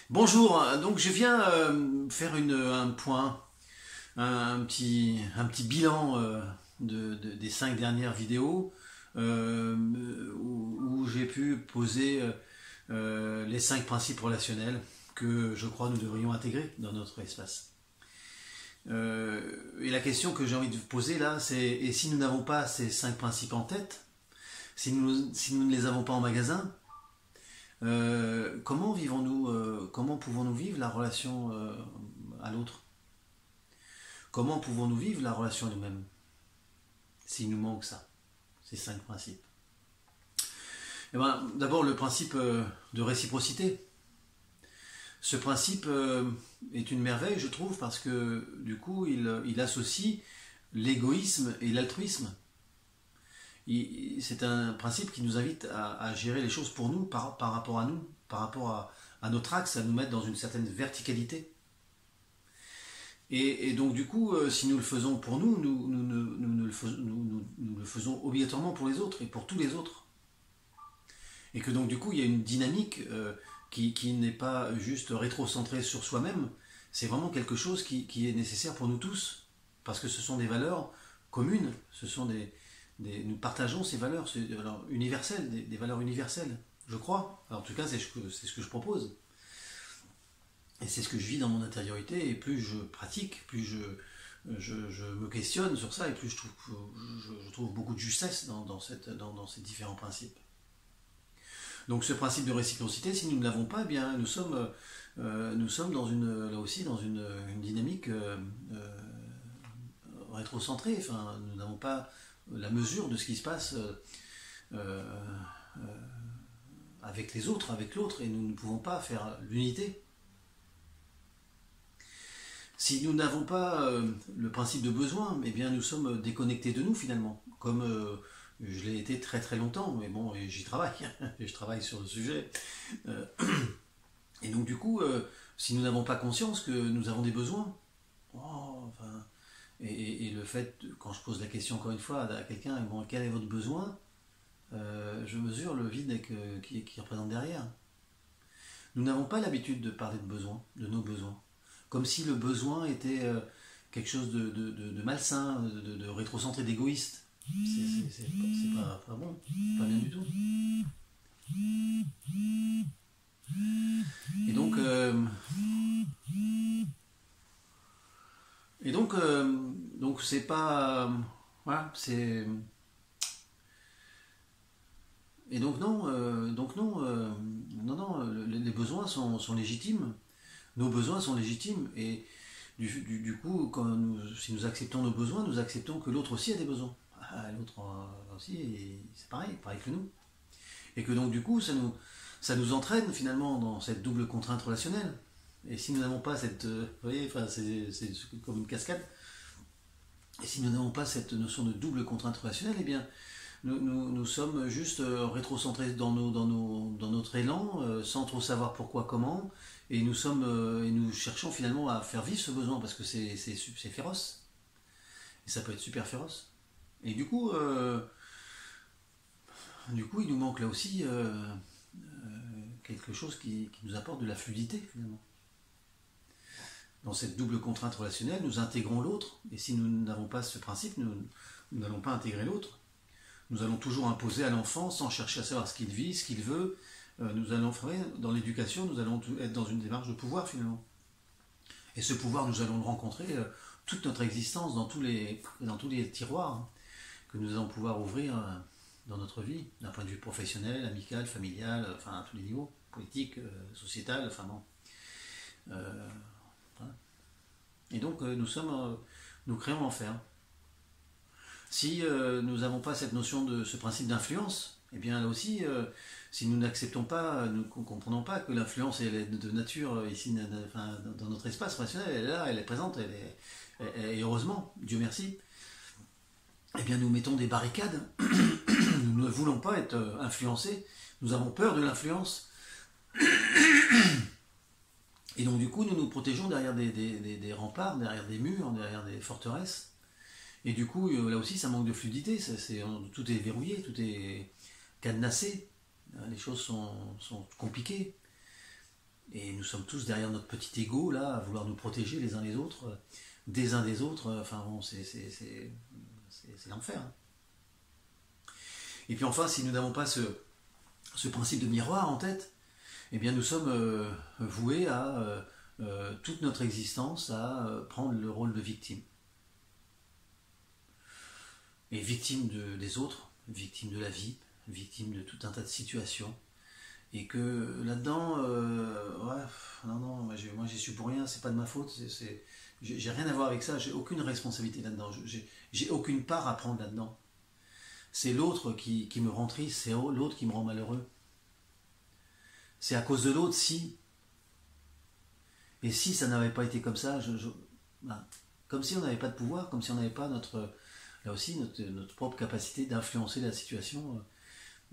Bonjour, donc je viens faire un point, un petit bilan des 5 dernières vidéos où j'ai pu poser les 5 principes relationnels que je crois nous devrions intégrer dans notre espace. Et la question que j'ai envie de vous poser là, c'est et si nous n'avons pas ces 5 principes en tête, si nous ne les avons pas en magasin, comment vivons-nous, comment pouvons-nous vivre la relation à l'autre? Comment pouvons-nous vivre la relation à nous-mêmes s'il nous manque ça, ces 5 principes? Eh ben, d'abord le principe de réciprocité. Ce principe est une merveille, je trouve, parce que du coup, il associe l'égoïsme et l'altruisme. C'est un principe qui nous invite à gérer les choses pour nous, par rapport à nous, par rapport à notre axe, à nous mettre dans une certaine verticalité. Et donc du coup, si nous le faisons pour nous, nous le faisons obligatoirement pour les autres et pour tous les autres. Et que donc du coup, il y a une dynamique qui n'est pas juste rétrocentrée sur soi-même, c'est vraiment quelque chose qui est nécessaire pour nous tous, parce que ce sont des valeurs communes, nous partageons ces valeurs universelles, des valeurs universelles, je crois. Alors, en tout cas, c'est ce que je propose. Et c'est ce que je vis dans mon intériorité, et plus je pratique, plus je me questionne sur ça, et plus je trouve beaucoup de justesse dans ces différents principes. Donc ce principe de réciprocité, si nous ne l'avons pas, eh bien nous sommes là aussi dans une dynamique rétrocentrée. Enfin, nous n'avons pas la mesure de ce qui se passe avec les autres, avec l'autre, et nous ne pouvons pas faire l'unité. Si nous n'avons pas le principe de besoin, eh bien nous sommes déconnectés de nous finalement, comme je l'ai été très très longtemps, mais bon, et j'y travaille, et je travaille sur le sujet. Euh, et donc du coup, si nous n'avons pas conscience que nous avons des besoins, enfin, et le fait, quand je pose la question encore une fois à quelqu'un, bon, quel est votre besoin, je mesure le vide qui représente derrière. Nous n'avons pas l'habitude de parler de besoins, de nos besoins. Comme si le besoin était quelque chose de malsain, de rétrocentré, d'égoïste. C'est pas bon, pas bien du tout. Et donc, donc c'est pas, voilà, c'est et donc non, les besoins sont légitimes. Nos besoins sont légitimes et du coup, si nous acceptons nos besoins, nous acceptons que l'autre aussi a des besoins. Ah, l'autre aussi, c'est pareil que nous. Et que donc du coup, ça nous entraîne finalement dans cette double contrainte relationnelle. Et si nous n'avons pas vous voyez, enfin, c'est comme une cascade. Et si nous n'avons pas cette notion de double contrainte relationnelle, eh bien, nous sommes juste rétrocentrés dans notre élan, sans trop savoir pourquoi, comment, et nous cherchons finalement à faire vivre ce besoin parce que c'est féroce, et ça peut être super féroce. Et du coup, il nous manque là aussi quelque chose qui nous apporte de la fluidité finalement. Dans cette double contrainte relationnelle, nous intégrons l'autre, et si nous n'avons pas ce principe, nous n'allons pas intégrer l'autre. Nous allons toujours imposer à l'enfant sans chercher à savoir ce qu'il vit, ce qu'il veut. Dans l'éducation, nous allons être dans une démarche de pouvoir finalement. Et ce pouvoir, nous allons le rencontrer toute notre existence dans tous les tiroirs que nous allons pouvoir ouvrir dans notre vie, d'un point de vue professionnel, amical, familial, enfin à tous les niveaux, politique, sociétal, enfin bon. Voilà. Et donc nous créons l'enfer. Si nous n'avons pas cette notion de ce principe d'influence, eh bien là aussi, si nous n'acceptons pas, nous ne comprenons pas que l'influence elle est de nature ici, enfin, dans notre espace relationnel, elle est là, elle est présente, et heureusement, Dieu merci, eh bien nous mettons des barricades, nous ne voulons pas être influencés, nous avons peur de l'influence, et donc du coup nous nous protégeons derrière des remparts, derrière des murs, derrière des forteresses. Et du coup, là aussi, ça manque de fluidité, tout est verrouillé, tout est cadenassé, les choses sont compliquées. Et nous sommes tous derrière notre petit ego, là, à vouloir nous protéger les uns les autres, des uns des autres. Enfin bon, c'est l'enfer. Hein. Et puis enfin, si nous n'avons pas ce principe de miroir en tête, eh bien nous sommes voués à toute notre existence à prendre le rôle de victime. Et victime des autres, victime de la vie, victime de tout un tas de situations. Et que là-dedans, ouais, non, moi j'y suis pour rien, c'est pas de ma faute, j'ai rien à voir avec ça, j'ai aucune responsabilité là-dedans, j'ai aucune part à prendre là-dedans. C'est l'autre qui me rend triste, c'est l'autre qui me rend malheureux. C'est à cause de l'autre, si. Et si ça n'avait pas été comme ça, ben, comme si on n'avait pas de pouvoir, comme si on n'avait pas là aussi, notre propre capacité d'influencer la situation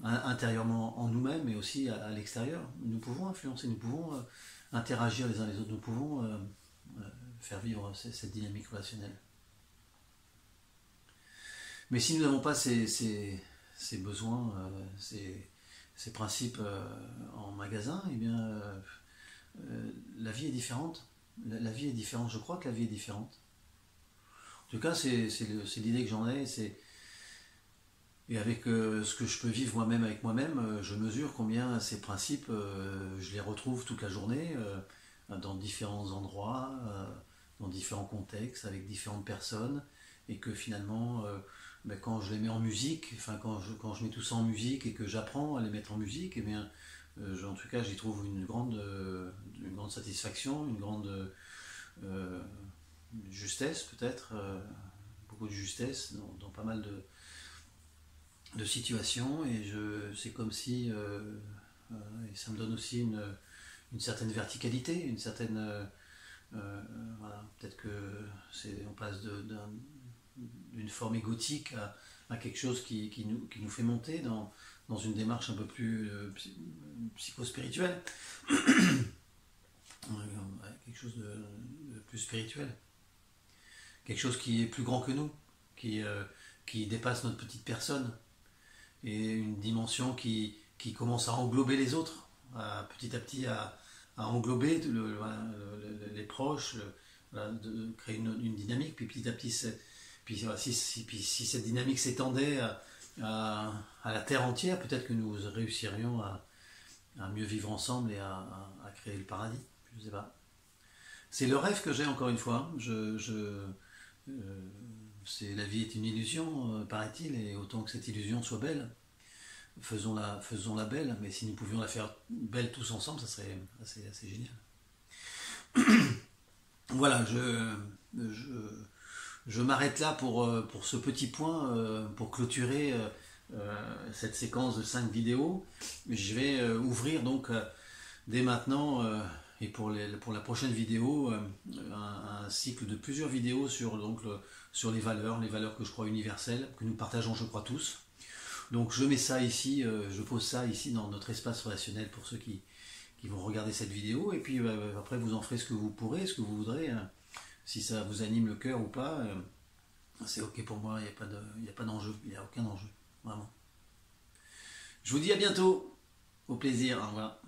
intérieurement en nous-mêmes, mais aussi à l'extérieur. Nous pouvons influencer, nous pouvons interagir les uns les autres, nous pouvons faire vivre cette dynamique relationnelle. Mais si nous n'avons pas ces besoins, ces principes en magasin, eh bien, la vie est différente. La vie est différente. Je crois que la vie est différente. En tout cas, c'est l'idée que j'en ai. Et avec ce que je peux vivre moi-même avec moi-même, je mesure combien ces principes, je les retrouve toute la journée, dans différents endroits, dans différents contextes, avec différentes personnes, et que finalement, ben, quand je les mets en musique, enfin quand je mets tout ça en musique et que j'apprends à les mettre en musique, eh bien, en tout cas, j'y trouve une grande satisfaction, une grande justesse peut-être, beaucoup de justesse dans pas mal de situations, et c'est comme si et ça me donne aussi une certaine verticalité, une certaine voilà, peut-être que on passe d'une forme égotique à quelque chose qui nous fait monter dans une démarche un peu plus psycho-spirituelle, quelque chose de plus spirituel, quelque chose qui est plus grand que nous, qui dépasse notre petite personne, et une dimension qui commence à englober les autres, petit à petit à englober les proches, de créer une dynamique, puis petit à petit, si cette dynamique s'étendait à la terre entière, peut-être que nous réussirions à mieux vivre ensemble et à créer le paradis. Je ne sais pas. C'est le rêve que j'ai, encore une fois. La vie est une illusion, paraît-il, et autant que cette illusion soit belle, faisons-la belle, mais si nous pouvions la faire belle tous ensemble, ça serait assez génial. Voilà, je m'arrête là pour ce petit point, pour clôturer cette séquence de 5 vidéos. Je vais ouvrir donc dès maintenant, et pour la prochaine vidéo, un cycle de plusieurs vidéos sur les valeurs que je crois universelles, que nous partageons, je crois, tous. Donc je mets ça ici, je pose ça ici dans notre espace relationnel pour ceux qui vont regarder cette vidéo, et puis après vous en ferez ce que vous pourrez, ce que vous voudrez, hein. Si ça vous anime le cœur ou pas, c'est ok pour moi, il n'y a pas d'enjeu, il n'y a aucun enjeu, vraiment. Je vous dis à bientôt, au plaisir, au revoir.